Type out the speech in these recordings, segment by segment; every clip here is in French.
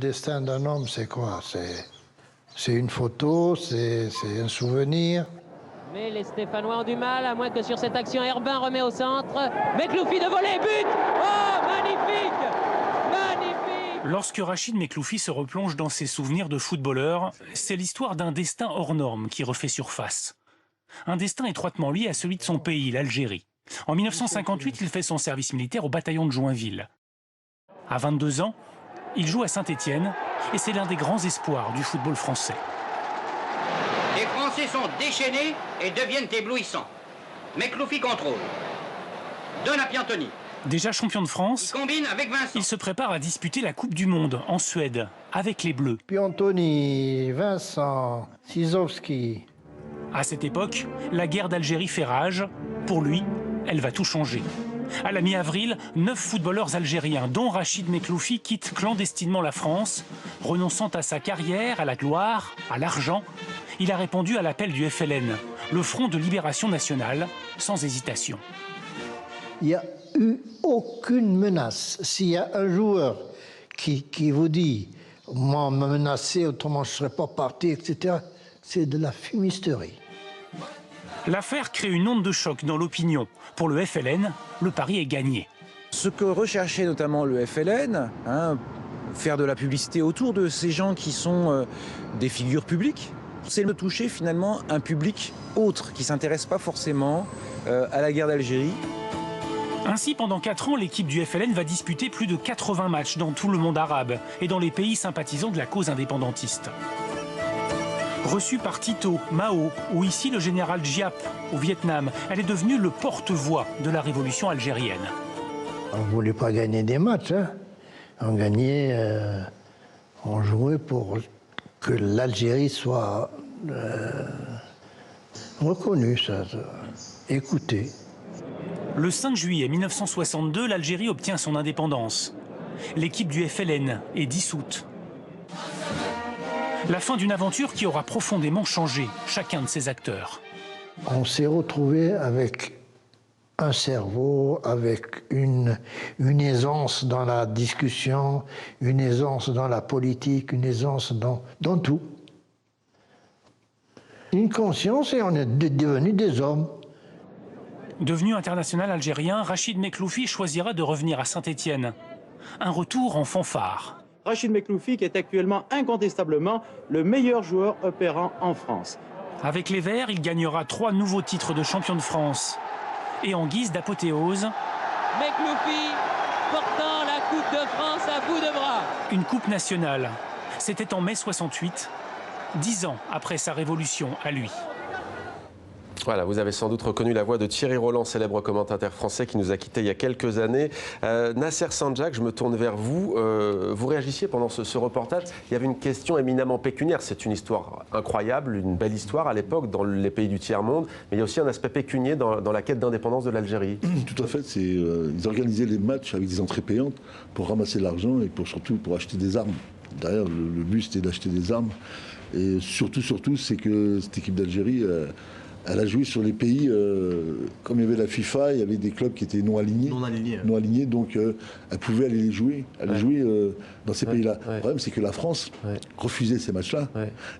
destin d'un homme, c'est quoi? C'est une photo, c'est un souvenir. Mais les Stéphanois ont du mal, à moins que sur cette action, Herbin remet au centre. Mekloufi de volée, but! Oh, magnifique! Magnifique! Lorsque Rachid Mekloufi se replonge dans ses souvenirs de footballeur, c'est l'histoire d'un destin hors norme qui refait surface. Un destin étroitement lié à celui de son pays, l'Algérie. En 1958, il fait son service militaire au bataillon de Joinville. À 22 ans, il joue à Saint-Étienne et c'est l'un des grands espoirs du football français. Les Français sont déchaînés et deviennent éblouissants. Mekloufi contrôle. Donne à Piantoni. Déjà champion de France, Il combine avec Vincent. il se prépare à disputer la Coupe du Monde en Suède avec les Bleus. Piantoni, Vincent, Sizowski. À cette époque, la guerre d'Algérie fait rage. Pour lui, elle va tout changer. À la mi-avril, 9 footballeurs algériens, dont Rachid Mekloufi, quittent clandestinement la France. Renonçant à sa carrière, à la gloire, à l'argent, il a répondu à l'appel du FLN, le Front de Libération Nationale, sans hésitation. Il n'y a eu aucune menace. S'il y a un joueur qui vous dit « moi, me menacer, autrement je ne serais pas parti », etc., c'est de la fumisterie. L'affaire crée une onde de choc dans l'opinion. Pour le FLN, le pari est gagné. Ce que recherchait notamment le FLN, faire de la publicité autour de ces gens qui sont des figures publiques, c'est de toucher finalement un public autre qui ne s'intéresse pas forcément à la guerre d'Algérie. Ainsi, pendant 4 ans, l'équipe du FLN va disputer plus de 80 matchs dans tout le monde arabe et dans les pays sympathisants de la cause indépendantiste. Reçue par Tito, Mao ou ici le général Giap au Vietnam, elle est devenue le porte-voix de la révolution algérienne. On ne voulait pas gagner des matchs. Hein. On gagnait, on jouait pour que l'Algérie soit reconnue, écoutée. Le 5 juillet 1962, l'Algérie obtient son indépendance. L'équipe du FLN est dissoute. La fin d'une aventure qui aura profondément changé chacun de ses acteurs. On s'est retrouvé avec un cerveau, avec une aisance dans la discussion, une aisance dans la politique, une aisance dans tout. Une conscience et on est devenus des hommes. Devenu international algérien, Rachid Mekloufi choisira de revenir à Saint-Étienne. Un retour en fanfare. Rachid Mekloufi qui est actuellement incontestablement le meilleur joueur opérant en France. Avec les Verts, il gagnera 3 nouveaux titres de champion de France. Et en guise d'apothéose, Mekloufi portant la Coupe de France à bout de bras. Une coupe nationale. C'était en mai 68, 10 ans après sa révolution à lui. Voilà, vous avez sans doute reconnu la voix de Thierry Roland, célèbre commentateur français qui nous a quittés il y a quelques années. Nasser Sanjak, je me tourne vers vous. Vous réagissiez pendant ce reportage. Il y avait une question éminemment pécuniaire. C'est une histoire incroyable, une belle histoire à l'époque dans les pays du tiers-monde. Mais il y a aussi un aspect pécunier dans la quête d'indépendance de l'Algérie. Tout à fait. Ils organisaient les matchs avec des entrées payantes pour ramasser de l'argent et surtout pour acheter des armes. Derrière, le but, c'était d'acheter des armes. Et surtout, c'est que cette équipe d'Algérie... elle a joué sur les pays, comme il y avait la FIFA, il y avait des clubs qui étaient non alignés. Non alignés, donc elle pouvait aller les jouer, dans ces pays-là. Le problème, c'est que la France refusait ces matchs-là,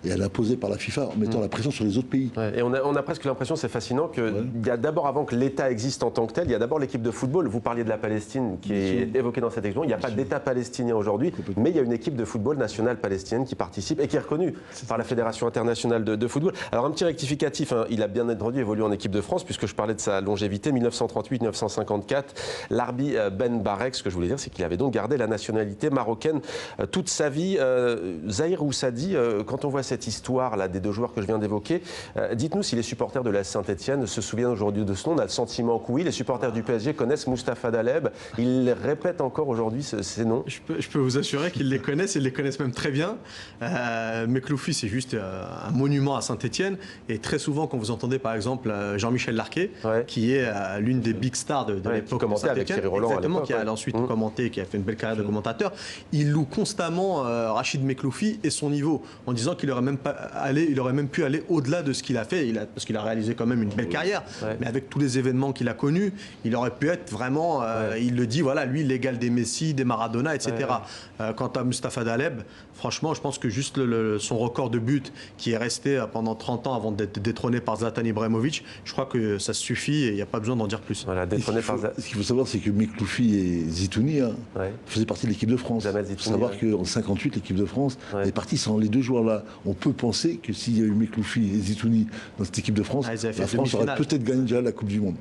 et elle imposait par la FIFA en mettant la pression sur les autres pays. Et on a presque l'impression, c'est fascinant, qu'il y a d'abord, avant que l'État existe en tant que tel, il y a d'abord l'équipe de football. Vous parliez de la Palestine qui est évoquée dans cette exposition. Il n'y a pas d'État palestinien aujourd'hui, mais il y a une équipe de football nationale palestinienne qui participe et qui est reconnue par la Fédération internationale de football. Alors un petit rectificatif, il a bien entendu évolué en équipe de France, puisque je parlais de sa longévité, 1938-1954. Larbi Ben Barek, ce que je voulais dire, c'est qu'il avait donc gardé la nationalité marocaine toute sa vie. Zahir Oussadi, quand on voit cette histoire là des 2 joueurs que je viens d'évoquer, dites-nous si les supporters de la Saint-Etienne se souviennent aujourd'hui de ce nom. On a le sentiment que oui. Les supporters du PSG connaissent Mustapha Daleb. Ils répètent encore aujourd'hui ces noms. Je peux vous assurer qu'ils les connaissent, ils les connaissent même très bien. Mekloufi, c'est juste un monument à Saint-Etienne. Et très souvent, quand vous entendez entendez par exemple Jean-Michel Larquet, qui est l'une des big stars de l'époque. Qui commentait avec Thierry Roland. Exactement, qui a ensuite commenté, qui a fait une belle carrière de commentateur. Il loue constamment Rachid Mekloufi et son niveau, en disant qu'il aurait même pu aller au-delà de ce qu'il a fait, parce qu'il a réalisé quand même une belle carrière. Mais avec tous les événements qu'il a connus, il aurait pu être vraiment, il le dit, voilà, lui, l'égal des Messi, des Maradona, etc. Quant à Mustapha Daleb, franchement, je pense que juste son record de but, qui est resté pendant 30 ans avant d'être détrôné par Zlatan Ibrahimovic, je crois que ça suffit et il n'y a pas besoin d'en dire plus. Voilà, détrôné par Zlatan. Ce qu'il faut savoir, c'est que Mekloufi et Zitouni faisaient partie de l'équipe de France. Il faut savoir qu'en 58, l'équipe de France est partie sans les deux joueurs-là. On peut penser que s'il y a eu Mekloufi et Zitouni dans cette équipe de France, la France aurait peut-être gagné déjà la Coupe du Monde.